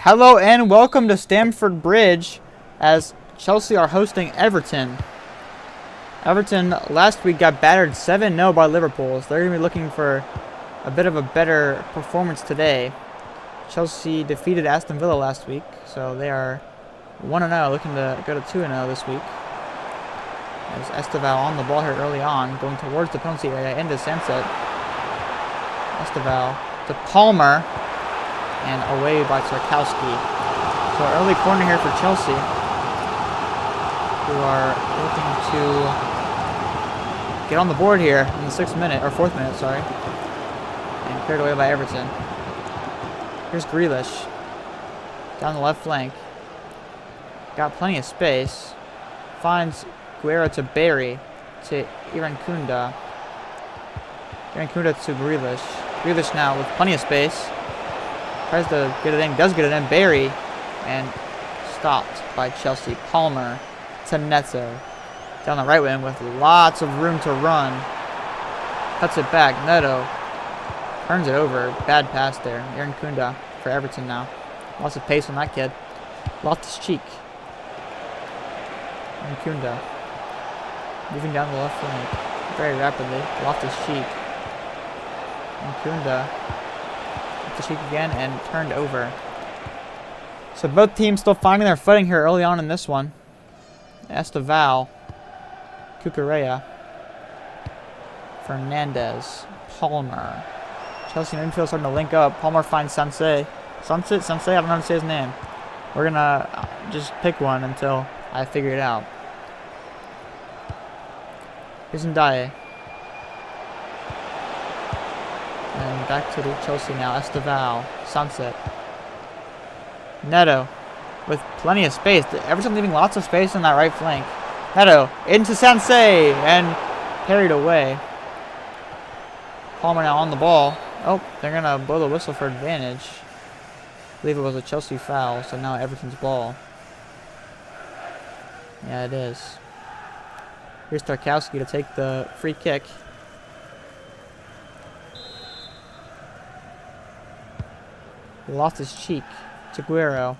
Hello and welcome to Stamford Bridge as Chelsea are hosting Everton. Everton last week got battered 7-0 by Liverpool, so they're going to be looking for a bit of a better performance today. Chelsea defeated Aston Villa last week, so they are 1-0, looking to go to 2-0 this week. As Esteval on the ball here early on, going towards the penalty area into Sunset. Esteval to Palmer. And away by Tarkowski. So early corner here for Chelsea, who are looking to get on the board here in the 4th minute, sorry. And cleared away by Everton. Here's Grealish. Down the left flank. Got plenty of space. Finds Guerra to Barry. To Irankunda. Irankunda to Grealish. Grealish now with plenty of space. Tries to get it in, does get it in, Barry, and stopped by Chelsea. Palmer to Neto. Down the right wing with lots of room to run. Cuts it back, Neto turns it over. Bad pass there. Irankunda for Everton now. Lots of pace on that kid. Loftus-Cheek. Irankunda moving down the left flank very rapidly. Loftus-Cheek. Irankunda. The cheek again and turned over. So both teams still finding their footing here early on in this one. Esteval, Cucurella, Fernandez, Palmer. Chelsea midfield starting to link up. Palmer finds Sensei. Sensei? I don't know how to say his name. We're gonna just pick one until I figure it out. Here's Ndiaye. And back to Chelsea now. Esteval. Sunset. Neto. With plenty of space. Everton leaving lots of space on that right flank. Neto. Into Sensei. And parried away. Palmer now on the ball. Oh, they're going to blow the whistle for advantage. I believe it was a Chelsea foul. So now Everton's ball. Yeah, it is. Here's Tarkowski to take the free kick. Loftus-Cheek to Guerrero.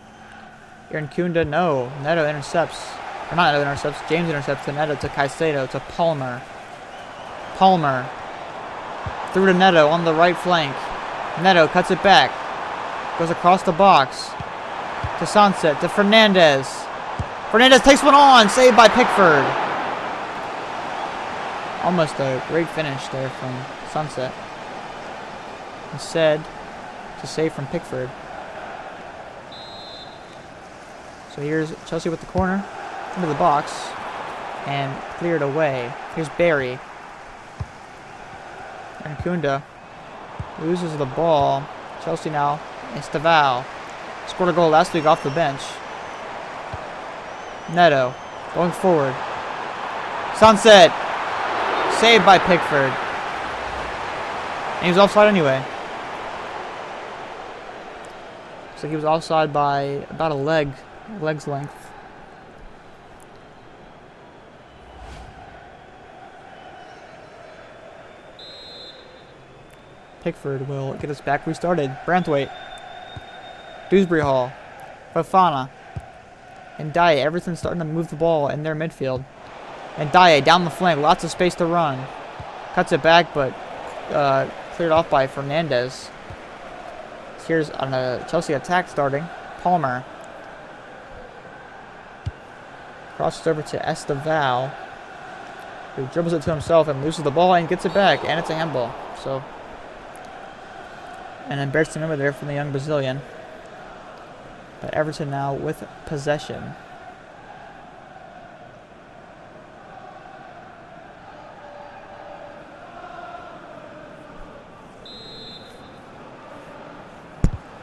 Irankunda, no. Neto intercepts. Or not Neto intercepts. James intercepts to Neto to Caicedo to Palmer. Palmer. Through to Neto on the right flank. Neto cuts it back. Goes across the box. To Sunset. To Fernandez. Fernandez takes one on. Saved by Pickford. Almost a great finish there from Sunset. Instead, to save from Pickford. So here's Chelsea with the corner into the box and cleared away. Here's Barry. And Kunda loses the ball. Chelsea now. Esteval scored a goal last week off the bench. Neto going forward. Sunset saved by Pickford. And he was offside anyway. So he was offside by about a leg's length. Pickford will get us back restarted. Branthwaite. Dewsbury Hall. Fofana. And Ndiaye. Everything's starting to move the ball in their midfield. And Ndiaye down the flank. Lots of space to run. Cuts it back, but cleared off by Fernandez. Here's on a Chelsea attack starting. Palmer. Crosses over to Esteval, who dribbles it to himself and loses the ball and gets it back. And it's a handball. So, an embarrassing number there from the young Brazilian. But Everton now with possession.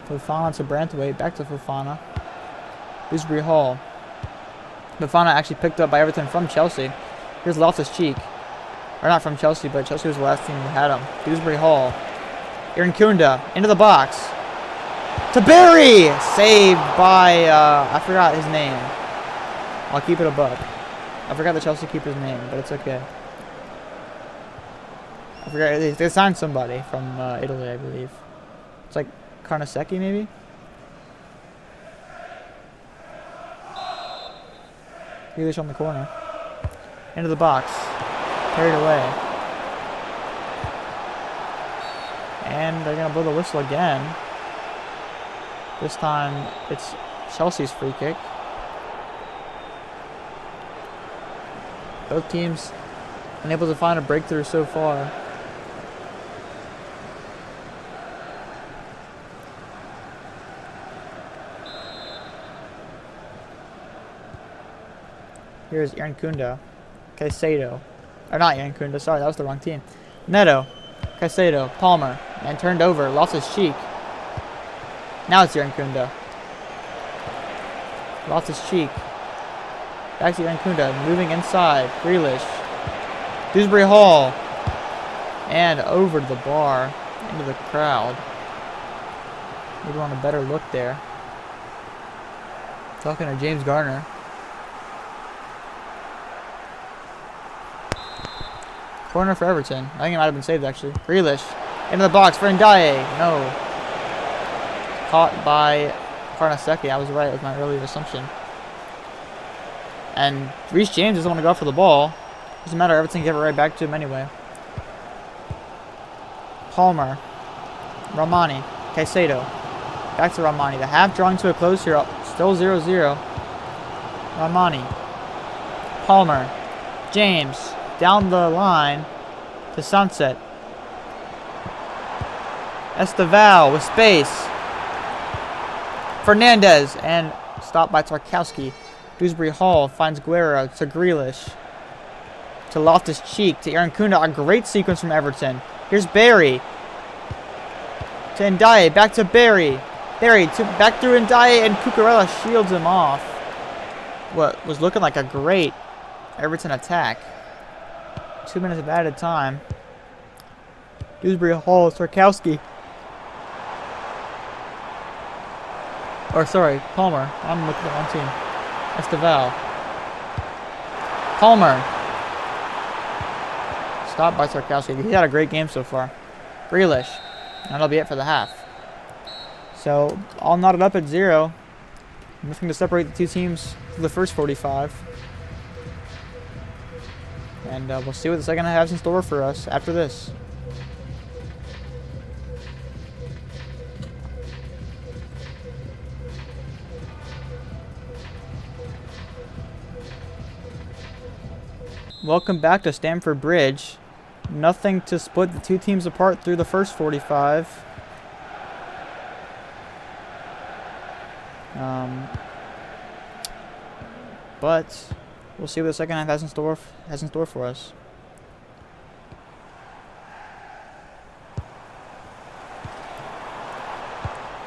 Fofana to Branthwaite, back to Fofana. Dewsbury Hall. Fofana actually picked up by Everton from Chelsea. Here's Loftus-Cheek. Or not from Chelsea, but Chelsea was the last team who had him. Dewsbury Hall. Irankunda into the box. To Barry! Saved by, I forgot his name. I'll keep it above. I forgot the Chelsea keeper's name, but it's okay. I forgot, they signed somebody from Italy, I believe. It's like Carnesecchi, maybe? Grealish on the corner. Into the box. Carried away. And they're going to blow the whistle again. This time it's Chelsea's free kick. Both teams unable to find a breakthrough so far. Here's Irankunda. Caicedo. Or not Irankunda, sorry, that was the wrong team. Neto. Caicedo. Palmer. And turned over. Lost his cheek. Now it's Irankunda. Lost his cheek. Back to Irankunda. Moving inside. Grealish. Dewsbury Hall. And over the bar. Into the crowd. Maybe want a better look there. Talking to James Garner. Corner for Everton. I think it might have been saved, actually. Grealish. Into the box for Ndiaye. No. Caught by Karnaseki. I was right with my earlier assumption. And Reece James doesn't want to go for the ball. Doesn't matter. Everton give it right back to him anyway. Palmer. Ramani. Caicedo. Back to Ramani. The half drawing to a close here. Still 0-0. Ramani. Palmer. James. Down the line to Sunset. Esteval with space. Fernandez and stopped by Tarkowski. Dewsbury Hall finds Guerrero to Grealish. To Loftus-Cheek to Irankunda. A great sequence from Everton. Here's Barry. To Ndiaye. Back to Barry. Barry to back through Ndiaye and Cucurella shields him off. What was looking like a great Everton attack. 2 minutes of added time. Dewsbury Hall, Tarkowski. Or sorry, Palmer. I'm looking at one team. Esteval. Palmer. Stopped by Tarkowski. He's had a great game so far. Grealish. And that'll be it for the half. So, all knotted up at 0. Nothing to separate the two teams for the first 45. And we'll see what the second half has in store for us after this. Welcome back to Stamford Bridge. Nothing to split the two teams apart through the first 45. But we'll see what the second half has in store for us.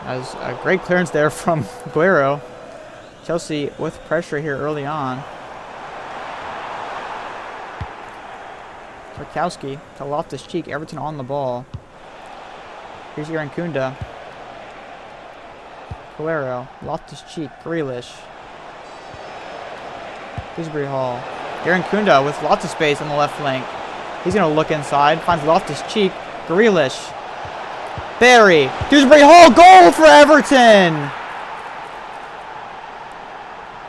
As a great clearance there from Guerrero. Chelsea with pressure here early on. Tarkowski to Loftus-Cheek. Everton on the ball. Here's Irankunda. Guerrero. Loftus-Cheek. Grealish. Dewsbury Hall. Irankunda with lots of space on the left flank. He's going to look inside. Finds Loftus-Cheek. Grealish. Barry. Dewsbury Hall. Goal for Everton.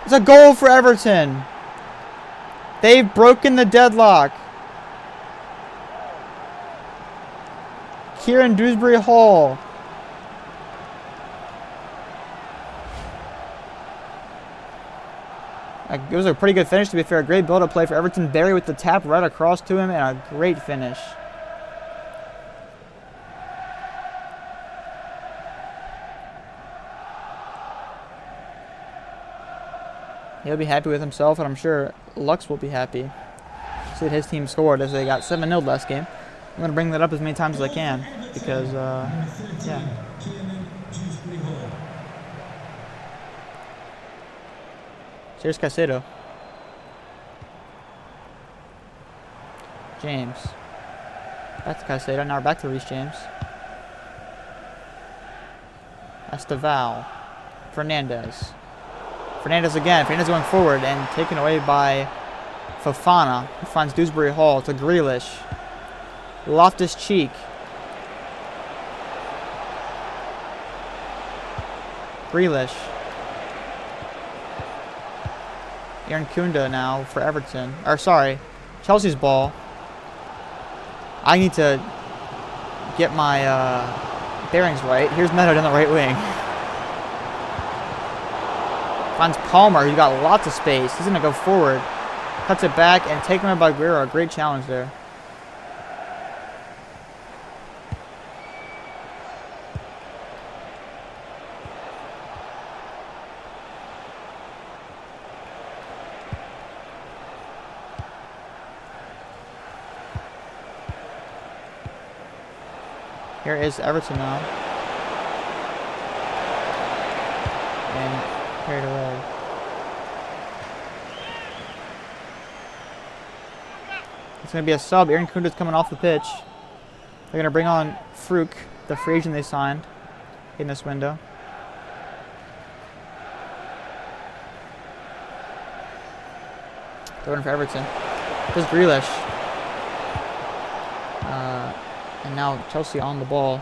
It's a goal for Everton. They've broken the deadlock. Kieran Dewsbury Hall. It was a pretty good finish, to be fair. A great build-up play for Everton. Barry with the tap right across to him, and a great finish. He'll be happy with himself, and I'm sure Lux will be happy. See that his team scored as they got 7-0 last game. I'm going to bring that up as many times as I can because, yeah. Here's Caicedo. James. Back to Caicedo. Now we're back to Reece James. Esteval. Fernandez. Fernandez again. Fernandez going forward and taken away by Fofana, who finds Dewsbury Hall to Grealish. Loftus-Cheek. Grealish. Aaron Kunda now for Everton. Or sorry, Chelsea's ball. I need to get my bearings right. Here's Neto down the right wing. Finds Palmer, who's got lots of space. He's going to go forward. Cuts it back and taken away by Guerrero. Great challenge there. Here is Everton now. And carried away. It's going to be a sub. Aaron Kunda's coming off the pitch. They're going to bring on Fruk, the free agent they signed in this window. They're in for Everton. There's Grealish. And now Chelsea on the ball.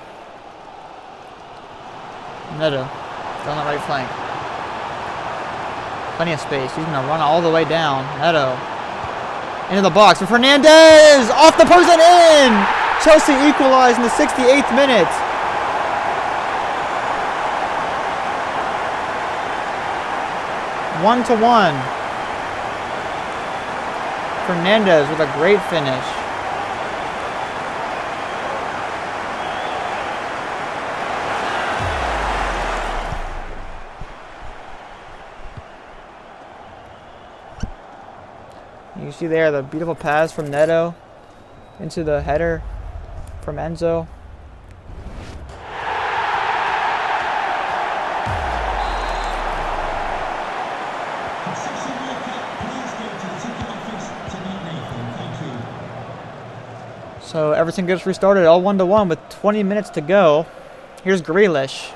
Neto down the right flank. Plenty of space. He's going to run all the way down. Neto into the box for Fernandez! Off the post and in! Chelsea equalized in the 68th minute. One to one. Fernandez with a great finish. You see there the beautiful pass from Neto into the header from Enzo. So Everton gets restarted, all 1-1 with 20 minutes to go. Here's Grealish.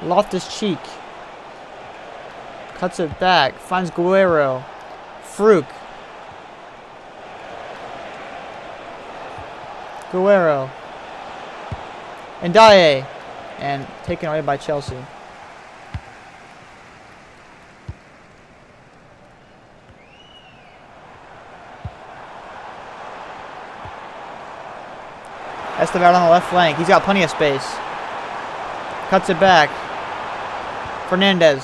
Loftus-Cheek. Cuts it back, finds Guerrero. Fruk. Guerrero. And Ndiaye. And taken away by Chelsea. Estevao on the left flank. He's got plenty of space. Cuts it back. Fernandez.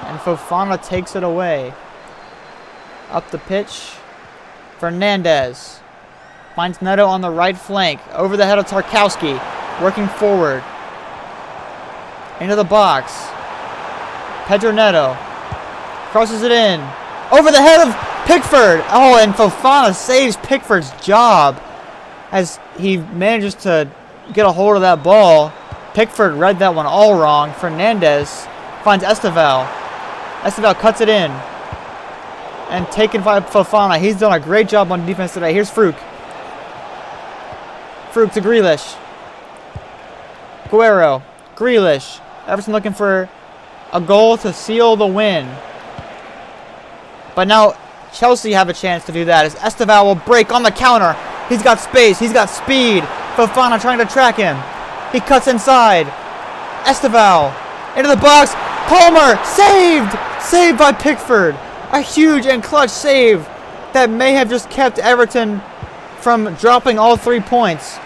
And Fofana takes it away. Up the pitch. Fernandez. Finds Neto on the right flank. Over the head of Tarkowski. Working forward. Into the box. Pedro Neto. Crosses it in. Over the head of Pickford. Oh, and Fofana saves Pickford's job as he manages to get a hold of that ball. Pickford read that one all wrong. Fernandez finds Estevao. Estevao cuts it in. And taken by Fofana. He's done a great job on defense today. Here's Fruk. Fruk to Grealish. Guerrero. Grealish. Everton looking for a goal to seal the win. But now Chelsea have a chance to do that as Estevao will break on the counter. He's got space. He's got speed. Fofana trying to track him. He cuts inside. Estevao into the box. Palmer saved. Saved by Pickford. A huge and clutch save that may have just kept Everton from dropping all 3 points.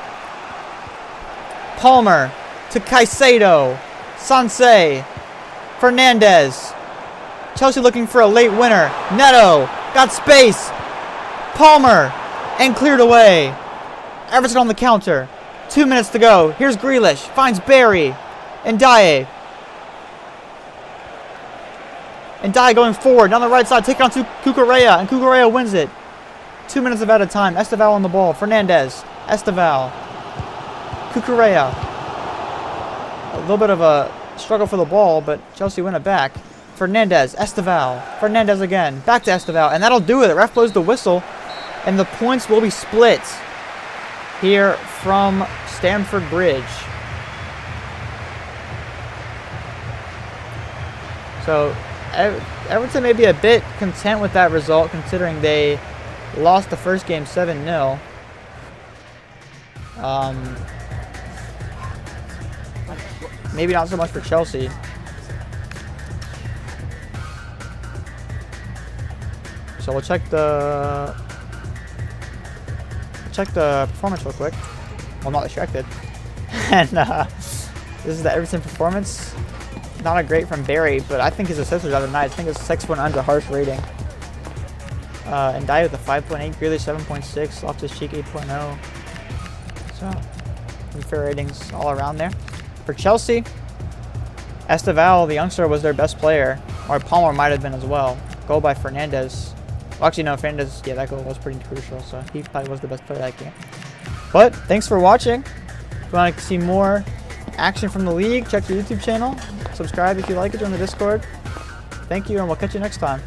Palmer to Caicedo. Sansé. Fernandez. Chelsea looking for a late winner. Neto got space. Palmer and cleared away. Everton on the counter. 2 minutes to go. Here's Grealish. Finds Barry. And Ndiaye. And Ndiaye going forward. Down the right side. Taking on to Cucurella. And Cucurella wins it. 2 minutes of added time. Estevao on the ball. Fernandez. Estevao. Cucurella. A little bit of a struggle for the ball, but Chelsea win it back. Fernandez. Estevao. Fernandez again. Back to Estevao. And that'll do it. The ref blows the whistle. And the points will be split here from Stamford Bridge. So Everton may be a bit content with that result considering they lost the first game 7-0. Maybe not so much for Chelsea. So we'll check the performance real quick. Well, I'm not distracted. And this is the Everton performance. Not a great from Barry, but I think his assists was rather nice. I think his 6.9 is a harsh rating. And Dye with a 5.8, Greeley 7.6, Loftus-Cheek 8.0. So, some fair ratings all around there. For Chelsea, Esteval, the youngster, was their best player. Or Palmer might have been as well. Goal by Fernandez. Well, actually, no, Fernandez, yeah, that goal was pretty crucial. So, he probably was the best player that game. But, thanks for watching. If you want to see more action from the league, check the YouTube channel. Subscribe if you like it, join the Discord. Thank you, and we'll catch you next time.